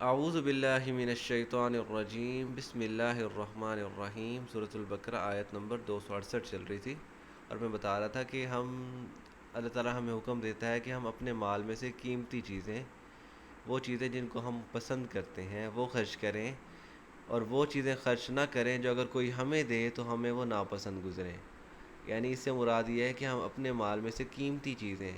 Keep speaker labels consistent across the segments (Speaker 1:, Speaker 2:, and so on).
Speaker 1: اعوذ باللہ من الشیطان الرجیم بسم اللہ الرحمن الرحیم سورۃ البقرہ آیت نمبر 268 چل رہی تھی، اور میں بتا رہا تھا کہ اللہ تعالیٰ ہمیں حکم دیتا ہے کہ ہم اپنے مال میں سے قیمتی چیزیں، وہ چیزیں جن کو ہم پسند کرتے ہیں وہ خرچ کریں، اور وہ چیزیں خرچ نہ کریں جو اگر کوئی ہمیں دے تو ہمیں وہ ناپسند گزریں۔ یعنی اس سے مراد یہ ہے کہ ہم اپنے مال میں سے قیمتی چیزیں،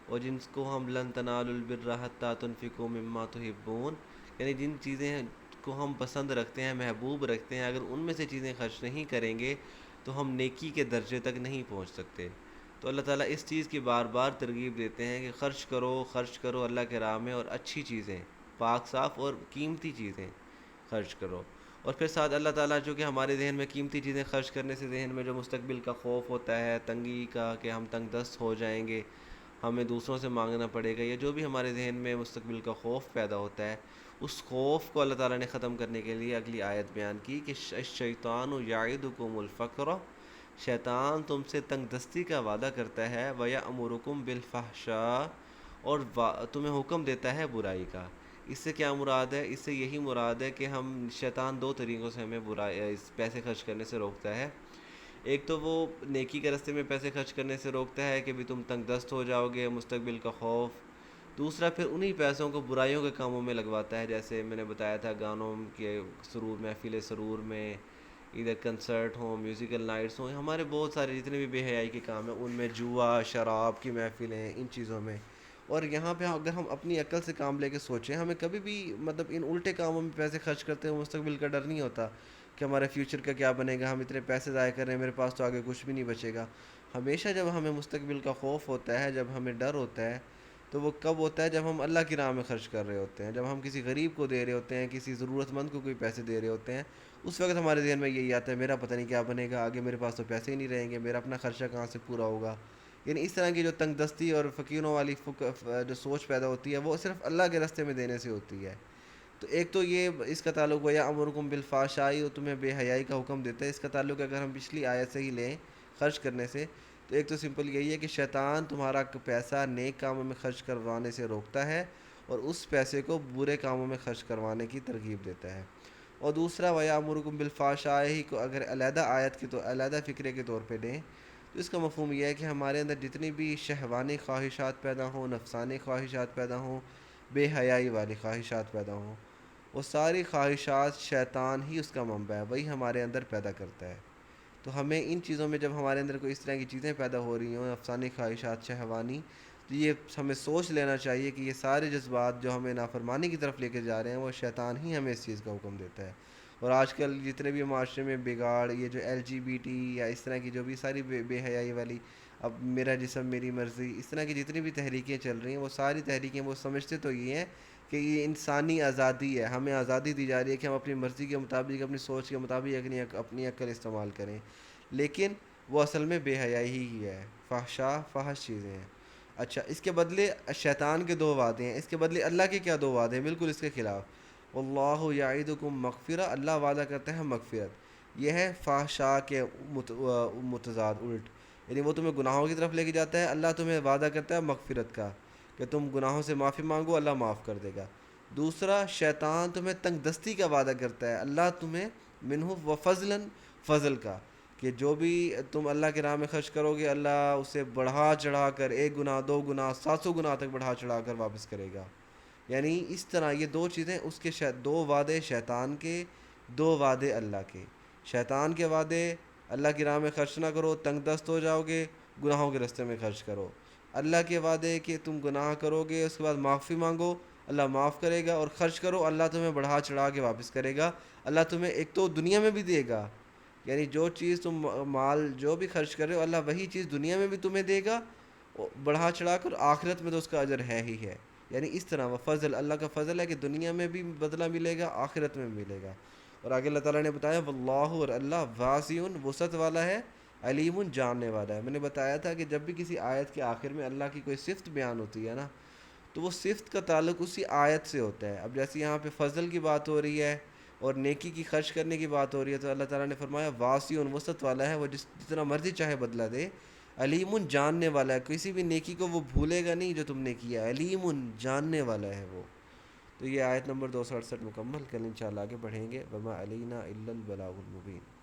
Speaker 1: اور جن کو ہم لن تنالوا البر حتی تنفقوا مما تحبون، یعنی جن چیزیں کو ہم پسند رکھتے ہیں، محبوب رکھتے ہیں، اگر ان میں سے چیزیں خرچ نہیں کریں گے تو ہم نیکی کے درجے تک نہیں پہنچ سکتے۔ تو اللہ تعالیٰ اس چیز کی بار بار ترغیب دیتے ہیں کہ خرچ کرو اللہ کے راہ میں، اور اچھی چیزیں، پاک صاف اور قیمتی چیزیں خرچ کرو۔ اور پھر ساتھ اللہ تعالیٰ جو کہ ہمارے ذہن میں قیمتی چیزیں خرچ کرنے سے ذہن میں جو مستقبل کا خوف ہوتا ہے، تنگی کا، کہ ہم تنگ دست ہو جائیں گے، ہمیں دوسروں سے مانگنا پڑے گا، یا جو بھی ہمارے ذہن میں مستقبل کا خوف پیدا ہوتا ہے، اس خوف کو اللہ تعالیٰ نے ختم کرنے کے لیے اگلی آیت بیان کی کہ الشیطان یعدکم الفقر، شیطان تم سے تنگ دستی کا وعدہ کرتا ہے، ویأمرکم بالفحشاء، اور تمہیں حکم دیتا ہے برائی کا۔ اس سے کیا مراد ہے؟ اس سے یہی مراد ہے کہ شیطان دو طریقوں سے ہمیں پیسے خرچ کرنے سے روکتا ہے۔ ایک تو وہ نیکی کے راستے میں پیسے خرچ کرنے سے روکتا ہے کہ بھی تم تنگ دست ہو جاؤ گے، مستقبل کا خوف۔ دوسرا پھر انہی پیسوں کو برائیوں کے کاموں میں لگواتا ہے، جیسے میں نے بتایا تھا گانوں کے سرور، محفل سرور میں، ادھر کنسرٹ ہوں، میوزیکل نائٹس ہوں، ہمارے بہت سارے جتنے بھی بے حیائی کے کام ہیں ان میں، جوا، شراب کی محفلیں، ان چیزوں میں۔ اور یہاں پہ اگر ہم اپنی عقل سے کام لے کے سوچیں، ہمیں کبھی بھی ان الٹے کاموں میں پیسے خرچ کرتے ہوئے مستقبل کا ڈر نہیں ہوتا کہ ہمارے فیوچر کا کیا بنے گا، ہم اتنے پیسے ضائع کر رہے ہیں، میرے پاس تو آگے کچھ بھی نہیں بچے گا۔ ہمیشہ جب ہمیں مستقبل کا خوف ہوتا ہے، جب ہمیں ڈر ہوتا ہے، تو وہ کب ہوتا ہے؟ جب ہم اللہ کی راہ میں خرچ کر رہے ہوتے ہیں، جب ہم کسی غریب کو دے رہے ہوتے ہیں، کسی ضرورت مند کو کوئی پیسے دے رہے ہوتے ہیں، اس وقت ہمارے ذہن میں یہی آتا ہے میرا پتہ نہیں کیا بنے گا، آگے میرے پاس تو پیسے ہی نہیں رہیں گے، میرا اپنا خرچہ کہاں سے پورا ہوگا۔ یعنی اس طرح کی جو تنگ دستی اور فقیروں والی جو سوچ پیدا ہوتی ہے، وہ صرف اللہ کے راستے میں دینے سے ہوتی ہے۔ تو ایک تو یہ اس کا تعلق ہوا یا امرکم بالفحشاء، اور تمہیں بے حیائی کا حکم دیتا ہے، اس کا تعلق اگر ہم پچھلی آیت سے ہی لیں خرچ کرنے سے، تو ایک تو سمپل یہی ہے کہ شیطان تمہارا پیسہ نیک کاموں میں خرچ کروانے سے روکتا ہے، اور اس پیسے کو برے کاموں میں خرچ کروانے کی ترغیب دیتا ہے۔ اور دوسرا وَيَأْمُرُكُم بِالْفَحْشَاءِ ہی کو اگر علیحدہ آیت کی تو علیحدہ فکرے کے طور پہ لیں، تو اس کا مفہوم یہ ہے کہ ہمارے اندر جتنی بھی شہوانی خواہشات پیدا ہوں، نفسانی خواہشات پیدا ہوں، بے حیائی والی خواہشات پیدا ہوں، وہ ساری خواہشات شیطان ہی اس کا منبع ہے، وہی ہمارے اندر پیدا کرتا ہے۔ تو ہمیں ان چیزوں میں جب ہمارے اندر کوئی اس طرح کی چیزیں پیدا ہو رہی ہوں، نفسانی خواہشات، شہوانی، تو یہ ہمیں سوچ لینا چاہیے کہ یہ سارے جذبات جو ہمیں نافرمانی کی طرف لے کے جا رہے ہیں، وہ شیطان ہی ہمیں اس چیز کا حکم دیتا ہے۔ اور آج کل جتنے بھی معاشرے میں بگاڑ، یہ جو LGBT یا اس طرح کی جو بھی ساری بے حیائی والی، اب میرا جسم میری مرضی، اس طرح کی جتنی بھی تحریکیں چل رہی ہیں، وہ ساری تحریکیں وہ سمجھتے تو یہ ہیں کہ یہ انسانی آزادی ہے، ہمیں آزادی دی جا رہی ہے کہ ہم اپنی مرضی کے مطابق، اپنی سوچ کے مطابق اپنی عقل استعمال کریں، لیکن وہ اصل میں بے حیائی ہی ہے، فحش چیزیں ہیں۔ اچھا، اس کے بدلے شیطان کے دو وعدے ہیں، اس کے بدلے اللہ کے کیا دو وعدے ہیں بالکل اس کے خلاف؟ واللہ یعیدکم مغفرہ، اللہ وعدہ کرتا ہے مغفرت۔ یہ ہے فحشاء کے متضاد، الٹ، یعنی وہ تمہیں گناہوں کی طرف لے کے جاتا ہے، اللہ تمہیں وعدہ کرتا ہے مغفرت کا، کہ تم گناہوں سے معافی مانگو اللہ معاف کر دے گا۔ دوسرا، شیطان تمہیں تنگ دستی کا وعدہ کرتا ہے، اللہ تمہیں منہ و فضلاً، فضل کا، کہ جو بھی تم اللہ کے راہ میں خرچ کرو گے اللہ اسے بڑھا چڑھا کر، ایک گناہ، دو گناہ، 700 گناہ تک بڑھا چڑھا کر واپس کرے گا۔ یعنی اس طرح یہ دو چیزیں اس کے دو وعدے شیطان کے، دو وعدے اللہ کے۔ شیطان کے وعدے اللہ کی راہ میں خرچ نہ کرو، تنگ دست ہو جاؤ گے، گناہوں کے راستے میں خرچ کرو۔ اللہ کے وعدے کہ تم گناہ کرو گے اس کے بعد معافی مانگو اللہ معاف کرے گا، اور خرچ کرو اللہ تمہیں بڑھا چڑھا کے واپس کرے گا۔ اللہ تمہیں ایک تو دنیا میں بھی دے گا، یعنی جو چیز تم مال جو بھی خرچ کر رہے ہو اللہ وہی چیز دنیا میں بھی تمہیں دے گا بڑھا چڑھا کر، آخرت میں تو اس کا اجر ہے ہی ہے۔ یعنی اس طرح وہ فضل، اللہ کا فضل ہے کہ دنیا میں بھی بدلہ ملے گا، آخرت میں بھی ملے گا۔ اور آگے اللہ تعالیٰ نے بتایا واللہ، اور اللہ واسع، وسعت والا ہے، علیم، جاننے والا ہے۔ میں نے بتایا تھا کہ جب بھی کسی آیت کے آخر میں اللہ کی کوئی صفت بیان ہوتی ہے نا، تو وہ صفت کا تعلق اسی آیت سے ہوتا ہے۔ اب جیسے یہاں پہ فضل کی بات ہو رہی ہے اور نیکی کی خرچ کرنے کی بات ہو رہی ہے، تو اللہ تعالیٰ نے فرمایا واسع، وسعت والا ہے، وہ جتنا مرضی چاہے بدلہ دے، علیم، جاننے والا ہے، کسی بھی نیکی کو وہ بھولے گا نہیں جو تم نے کیا، علیم، جاننے والا ہے وہ۔ تو یہ آیت نمبر 268 مکمل، کل انشاءاللہ آگے بڑھیں گے. وما علینا الا البلاغ المبین.